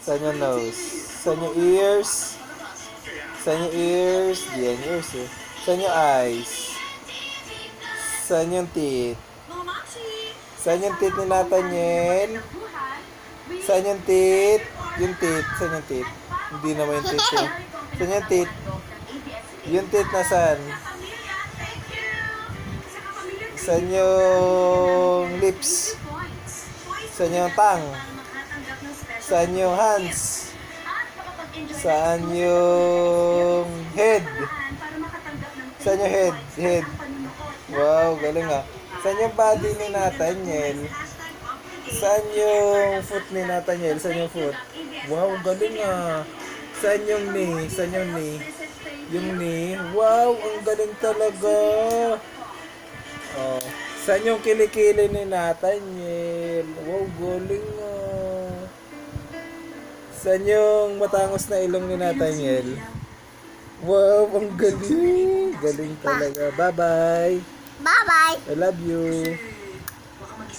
Saan yung nose? Saan yung ears? Saan yung ears? Diyan ears eh. Saan yung eyes? Saan yung teeth? Saan yung teeth ni Nathaniel? Saan yung teeth? Yung teeth. Saan yung teeth? Hindi naman yung teeth eh. Saan yung teeth? Yung teeth nasaan? Saan yung lips? Saan yung tongue? Saan yung hands? Saan yung head? Saan yung head? Head. Wow, galing ah. Saan yung body ni Nathaniel? Saan yung foot ni Nathaniel? Saan yung foot? Wow, galing ah. Saan yung knee? Saan yung knee? Yung knee? Wow, ang galing talaga. Oh. Saan yung kilikili ni Nathaniel? Wow, galing ah. Saan yung matangos na ilong ni Nathaniel? Wow, ang galing. Galing talaga. Bye-bye. Bye-bye. I love you.